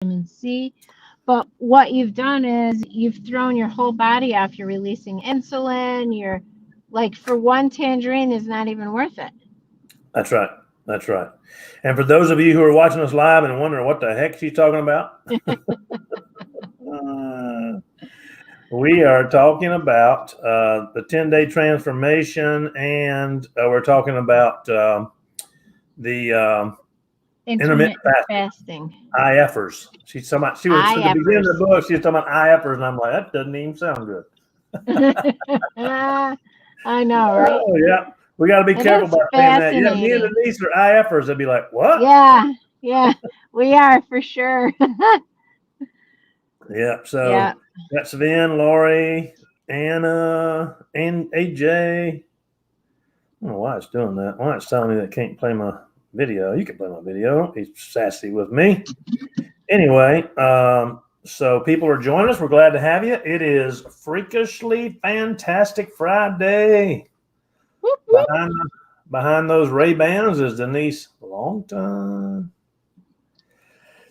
vitamin C. But what you've done is you've thrown your whole body off. You're releasing insulin. You're like, for one tangerine is not even worth it. That's right. That's right. And for those of you who are watching us live and wondering what the heck she's talking about, we are talking about the 10-day transformation, and we're talking about the intermittent fasting. IFers. She's talking about, she was at the beginning of the book, she was talking about IFers, and I'm like, that doesn't even sound good. I know, right? Oh, yeah. We got to be careful about saying that. Yeah, me and Denise are IFers. They'd be like, what? Yeah, we are for sure. Yeah, so that's Vin, Lori, Anna, and AJ. I don't know why it's doing that. Why it's telling me that it can't play my video. You can play my video. Don't be sassy with me. Anyway, so people are joining us. We're glad to have you. It is Freakishly Fantastic Friday. Whoop, whoop. Behind those Ray-Bans is Denise Longtime.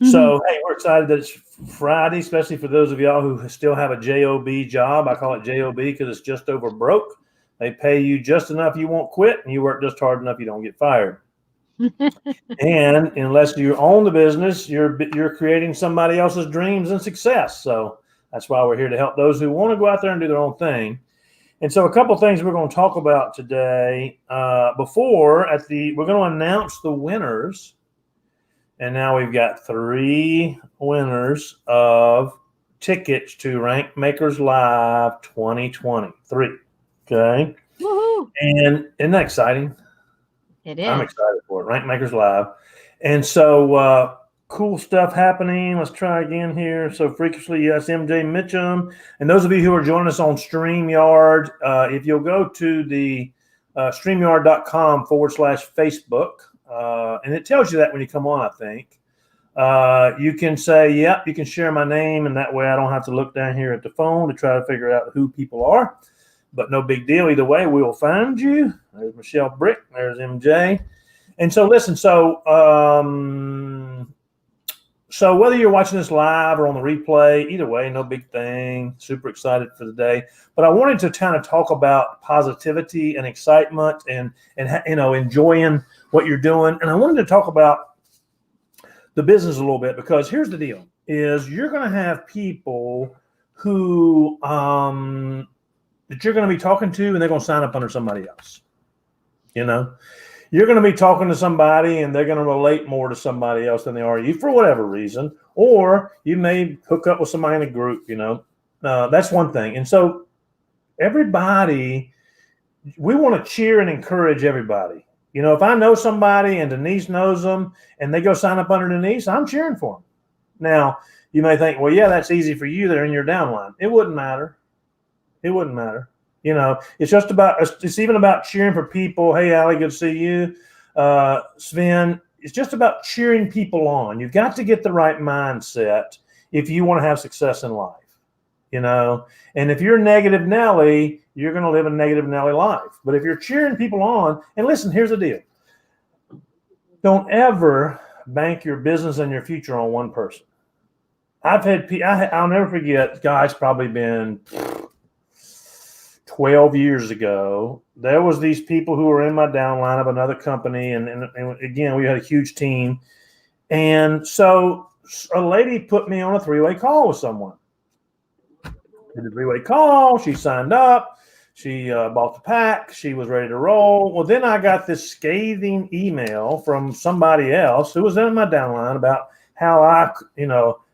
So, hey, we're excited that it's Friday, especially for those of y'all who still have a JOB job. I call it JOB because it's just over broke. They pay you just enough you won't quit, and you work just hard enough you don't get fired. And unless you own the business, you're creating somebody else's dreams and success. So that's why we're here to help those who want to go out there and do their own thing. And so a couple of things we're going to talk about today. We're going to announce the winners. And now we've got 3 winners of tickets to Rankmakers Live 2023. Okay. Woohoo. And isn't that exciting? It is. I'm excited for it. Rankmakers Live. And so cool stuff happening. Let's try again here. So Freakishly, yes, MJ Mitchum. And those of you who are joining us on StreamYard, if you'll go to the StreamYard.com/Facebook, and it tells you that when you come on, I think. You can say, yep, you can share my name, and that way I don't have to look down here at the phone to try to figure out who people are. But no big deal. Either way, we'll find you. There's Michelle Brick. There's MJ. And so listen, so whether you're watching this live or on the replay, either way, no big thing. Super excited for the day. But I wanted to kind of talk about positivity and excitement and enjoying what you're doing. And I wanted to talk about the business a little bit, because here's the deal, is you're going to have people who that you're going to be talking to, and they're going to sign up under somebody else. You're going to be talking to somebody, and they're going to relate more to somebody else than they are you for whatever reason. Or you may hook up with somebody in a group, that's one thing. And so everybody, we want to cheer and encourage everybody. If I know somebody and Denise knows them and they go sign up under Denise, I'm cheering for them. Now, you may think, well, yeah, that's easy for you. They're in your downline. It wouldn't matter. It wouldn't matter. It's even about cheering for people. Hey, Allie, good to see you. Sven, it's just about cheering people on. You've got to get the right mindset if you want to have success in life. And if you're negative Nelly, you're going to live a negative Nelly life. But if you're cheering people on, and listen, here's the deal. Don't ever bank your business and your future on one person. I'll never forget, guys, probably been 12 years ago, there was these people who were in my downline of another company. And again, we had a huge team. And so a lady put me on a 3-way call with someone. Did a 3-way call. She signed up. She bought the pack. She was ready to roll. Well, then I got this scathing email from somebody else who was in my downline about how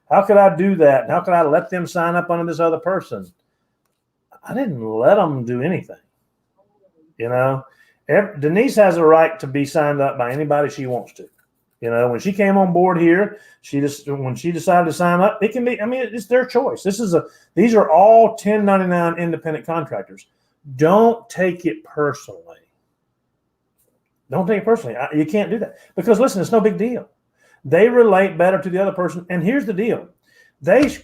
how could I do that? How could I let them sign up under this other person? I didn't let them do anything. Denise has a right to be signed up by anybody she wants to. When she came on board here, when she decided to sign up, it can be, it's their choice. These are all 1099 independent contractors. Don't take it personally. Don't take it personally. You can't do that, because listen, it's no big deal. They relate better to the other person. And here's the deal. They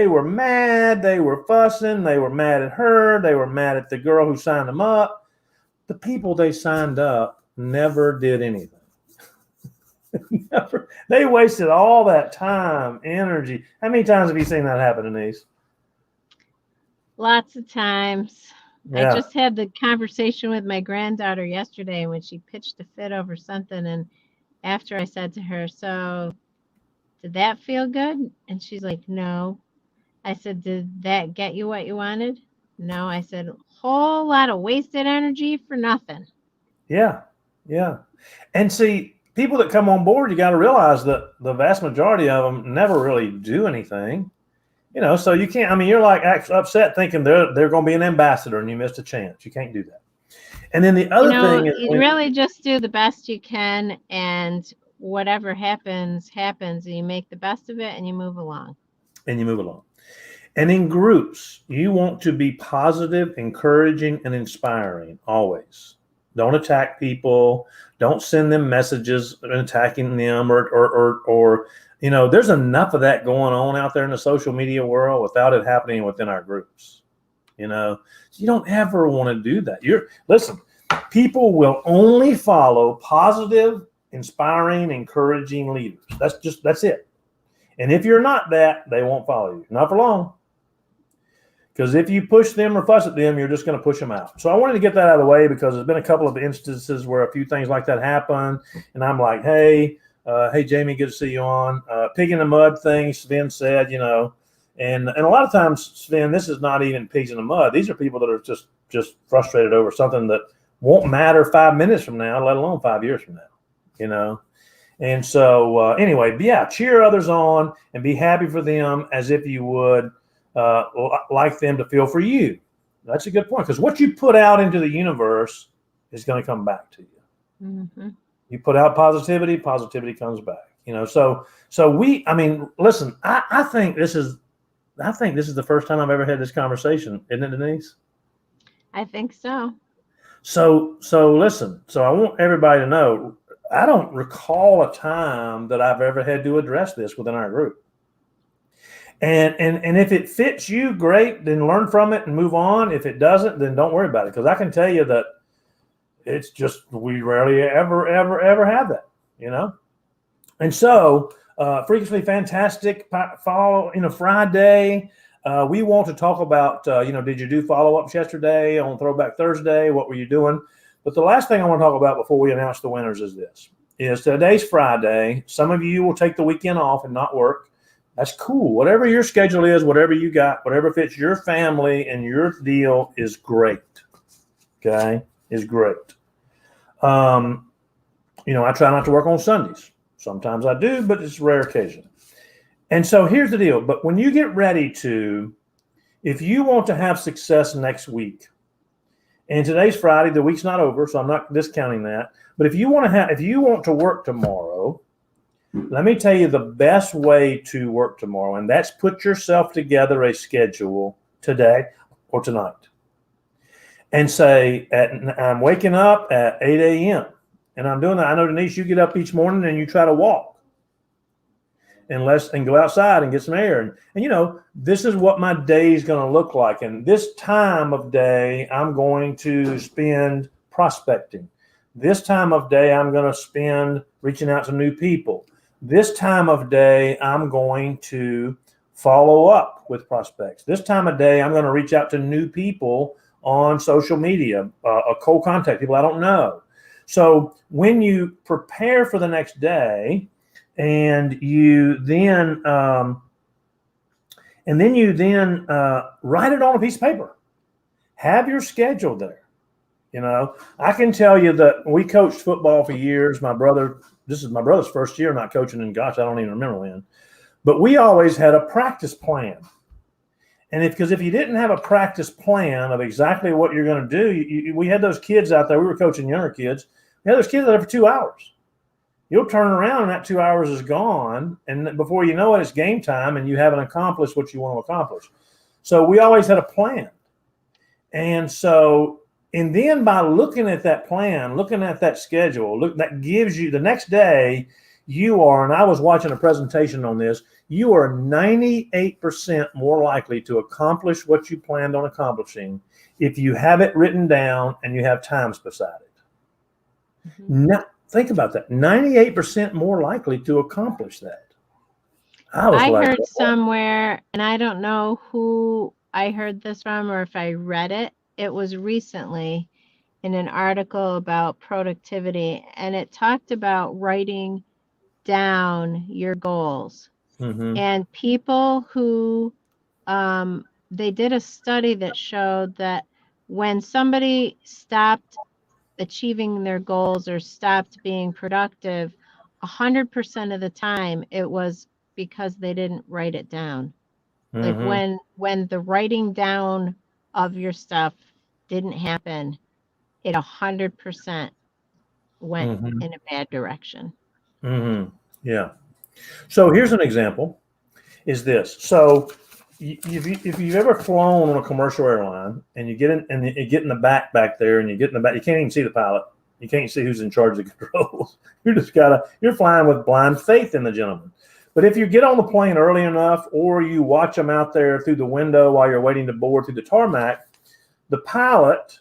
were mad. They were fussing. They were mad at her. They were mad at the girl who signed them up. The people they signed up never did anything. They wasted all that time, energy. How many times have you seen that happen, Denise? Lots of times. I Yeah. just had the conversation with my granddaughter yesterday when she pitched a fit over something. And after I said to her, "So, did that feel good?" And she's like, "No." I said, "Did that get you what you wanted?" No. I said, "Whole lot of wasted energy for nothing." Yeah. Yeah. And see, people that come on board, you got to realize that the vast majority of them never really do anything. So you can't. I mean, you're like upset thinking they're going to be an ambassador, and you missed a chance. You can't do that. And then the other thing is, You really just do the best you can, and whatever happens, happens, and you make the best of it and you move along. And you move along. And in groups, you want to be positive, encouraging, and inspiring always. Don't attack people. Don't send them messages attacking them or there's enough of that going on out there in the social media world without it happening within our groups. You don't ever want to do that. Listen, people will only follow positive, inspiring, encouraging leaders. That's it. And if you're not that, they won't follow you. Not for long. Because if you push them or fuss at them, you're just going to push them out. So I wanted to get that out of the way because there's been a couple of instances where a few things like that happen. And I'm like, hey, Jamie, good to see you on. Pig in the mud thing, Sven said, and a lot of times, Sven, this is not even pigs in the mud. These are people that are just frustrated over something that won't matter 5 minutes from now, let alone 5 years from now, And so anyway, cheer others on and be happy for them as if you would like them to feel for you. That's a good point, because what you put out into the universe is going to come back to you. Mm-hmm. You put out positivity comes back. So listen, I think this is the first time I've ever had this conversation, isn't it, Denise? I think so. So listen. So I want everybody to know, I don't recall a time that I've ever had to address this within our group. And if it fits you, great, then learn from it and move on. If it doesn't, then don't worry about it. Because I can tell you that it's just, we rarely ever have that, And so, Freakishly Fantastic Friday. We want to talk about, did you do follow-ups yesterday on Throwback Thursday? What were you doing? But the last thing I want to talk about before we announce the winners is today's Friday. Some of you will take the weekend off and not work. That's cool. Whatever your schedule is, whatever you got, whatever fits your family and your deal is great. Okay? Is great. I try not to work on Sundays. Sometimes I do, but it's a rare occasion. And so here's the deal. But when you get ready if you want to have success next week, and today's Friday, the week's not over, so I'm not discounting that. But if you want to work tomorrow, let me tell you the best way to work tomorrow, and that's put yourself together a schedule today or tonight. And say, I'm waking up at 8 a.m. and I'm doing that. I know, Denise, you get up each morning and you try to walk and go outside and get some air. And this is what my day is going to look like. And this time of day, I'm going to spend prospecting. This time of day, I'm going to spend reaching out to new people. This time of day, I'm going to follow up with prospects. This time of day, I'm going to reach out to new people on social media, cold contact, people I don't know. So when you prepare for the next day, and you then write it on a piece of paper, have your schedule there. I can tell you that we coached football for years. This is my brother's first year not coaching, and gosh, I don't even remember when. But we always had a practice plan. And because if you didn't have a practice plan of exactly what you're going to do, we had those kids out there. We were coaching younger kids. We had those kids out there for 2 hours. You'll turn around and that 2 hours is gone. And before you know it, it's game time and you haven't accomplished what you want to accomplish. So we always had a plan. And then by looking at that plan, looking at that schedule, that gives you the next day, and I was watching a presentation on this, you are 98% more likely to accomplish what you planned on accomplishing if you have it written down and you have times beside it. Mm-hmm. Now, Think about that. 98% more likely to accomplish that. I was like, heard somewhere, and I don't know who I heard this from or if I read it. It was recently in an article about productivity, and it talked about writing down your goals. mm-hmm, And people who, they did a study that showed that when somebody stopped achieving their goals or stopped being productive, 100% of the time it was because they didn't write it down. Like mm-hmm, when the writing down of your stuff didn't happen, it 100% went mm-hmm, in a bad direction. mm-hmm. Yeah. So here's an example. Is this so? If you've ever flown on a commercial airline and you get in and you get in the back there and you get in the back, you can't even see the pilot. You can't see who's in charge of the controls. You're flying with blind faith in the gentleman. But if you get on the plane early enough, or you watch them out there through the window while you're waiting to board through the tarmac, the pilot,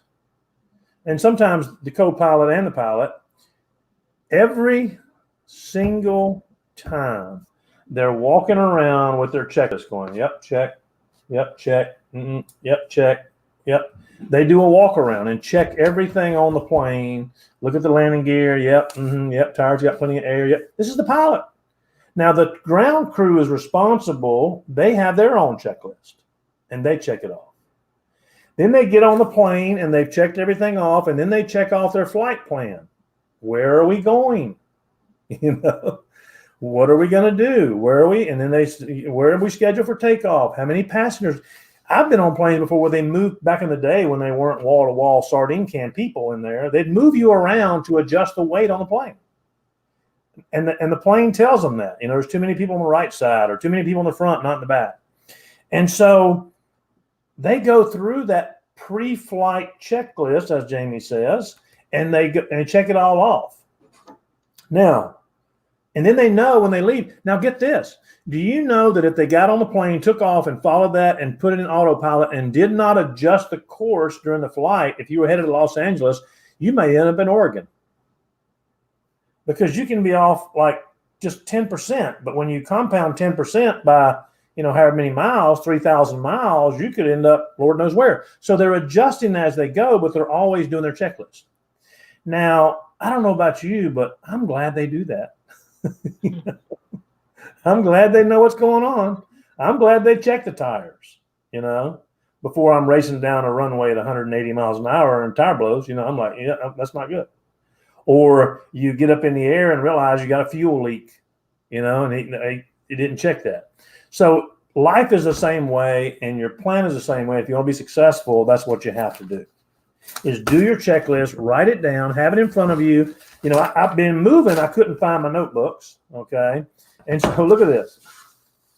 and sometimes the co-pilot and the pilot, every single time they're walking around with their checklist going, yep, check, yep, check, yep, check, yep. They do a walk around and check everything on the plane, look at the landing gear, yep, yep, tires got plenty of air, yep. This is the pilot. Now, the ground crew is responsible. They have their own checklist, and they check it off. Then they get on the plane, and they've checked everything off, and then they check off their flight plan. Where are we going? What are we going to do? Where are we? And then where are we scheduled for takeoff? How many passengers? I've been on planes before where they moved back in the day when they weren't wall-to-wall sardine can people in there. They'd move you around to adjust the weight on the plane. And the plane tells them that, there's too many people on the right side or too many people in the front, not in the back. And so they go through that pre-flight checklist, as Jamie says, and they check it all off. Now, and then they know when they leave. Now, get this. Do you know that if they got on the plane, took off, and followed that and put it in autopilot and did not adjust the course during the flight, if you were headed to Los Angeles, you may end up in Oregon? Because you can be off like just 10%. But when you compound 10% by, however many miles, 3,000 miles, you could end up Lord knows where. So they're adjusting as they go, but they're always doing their checklist. Now, I don't know about you, but I'm glad they do that. I'm glad they know what's going on. I'm glad they check the tires, before I'm racing down a runway at 180 miles an hour and tire blows. I'm like, yeah, that's not good. Or you get up in the air and realize you got a fuel leak, and it didn't check that. So life is the same way, and your plan is the same way. If you want to be successful, that's what you have to do. Is do your checklist, write it down, have it in front of you. I've been moving. I couldn't find my notebooks. Okay. And so look at this.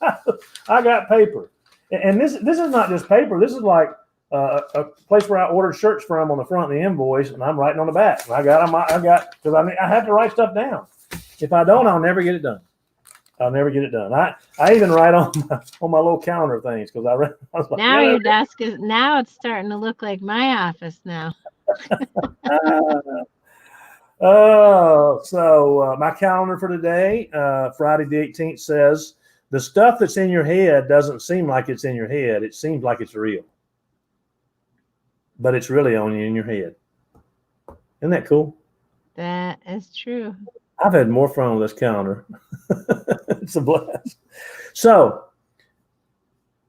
I got paper. And this is not just paper. This is like a place where I ordered shirts from on the front of the invoice, and I'm writing on the back. And I have to write stuff down. If I don't, I'll never get it done. I'll never get it done. I even write on my little calendar things because I was like, now your desk is it's starting to look like my office now. So my calendar for today, Friday the 18th, says the stuff that's in your head doesn't seem like it's in your head. It seems like it's real, but it's really only in your head. Isn't that cool? That is true. I've had more fun with this calendar. It's a blast. So,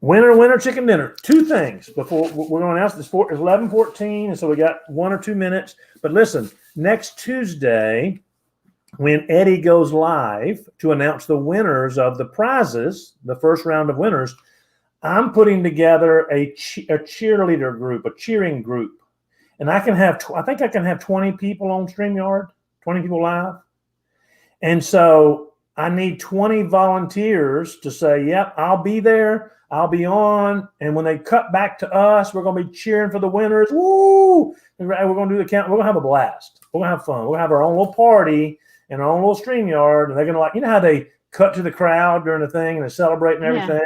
winner, chicken dinner. Two things before we're going to announce this. It's 11:14, and so we got 1 or 2 minutes. But listen, next Tuesday, when Eddie goes live to announce the winners of the prizes, the first round of winners, I'm putting together a cheerleader group, a cheering group. And I think I can have 20 people on StreamYard, 20 people live. And so I need 20 volunteers to say, yep, I'll be there. I'll be on. And when they cut back to us, we're going to be cheering for the winners. Woo! And we're going to do the count. We're going to have a blast. We're going to have fun. We're going to have our own little party and our own little StreamYard. And they're going to how they cut to the crowd during the thing and they're celebrating everything.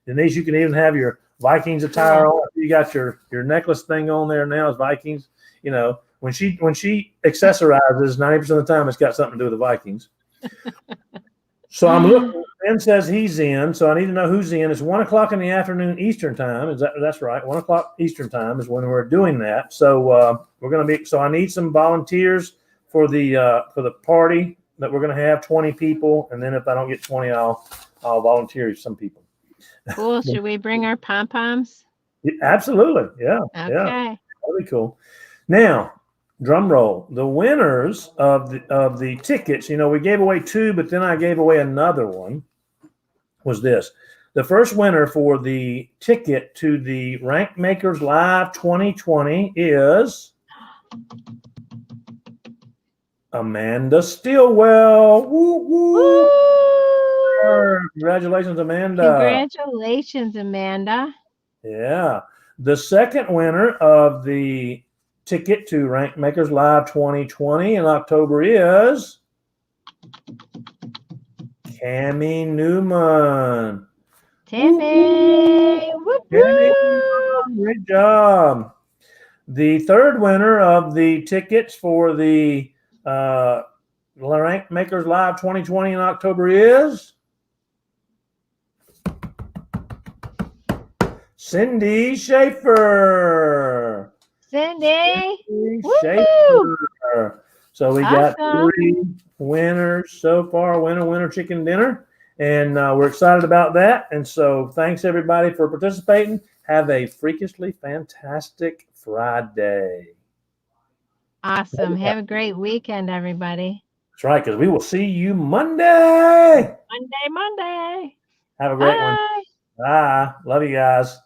Yeah. Denise, you can even have your Vikings attire on. You got your necklace thing on there now as Vikings. when she accessorizes, 90% of the time it's got something to do with the Vikings. So I'm looking. Ben says he's in, so I need to know who's in. It's 1 o'clock in the afternoon Eastern time. That's right? 1 o'clock Eastern time is when we're doing that. So we're going to be. So I need some volunteers for the party that we're going to have. 20 people, and then if I don't get 20, I'll volunteer some people. Cool. Should we bring our pom poms? Absolutely. Yeah. Okay. Yeah. That'll be cool. Now, drum roll. The winners of the tickets, we gave away 2, but then I gave away another one, was this. The first winner for the ticket to the Rankmakers Live 2020 is Amanda Stilwell. Woo, woo. Woo! Congratulations, Amanda. Congratulations, Amanda. Yeah. The second winner of the ticket to Rankmakers Live 2020 in October is Cammie Newman. Tammy! Great job. The third winner of the tickets for the Rankmakers Live 2020 in October is Cindy Schaefer. Cindy! Schaefer. So we got Awesome. 3 winners so far. Winner, chicken dinner. And we're excited about that. And so thanks, everybody, for participating. Have a freakishly fantastic Friday. Awesome. Have a great weekend, everybody. That's right, because we will see you Monday. Monday. Have a great one. Bye. Bye. Love you guys.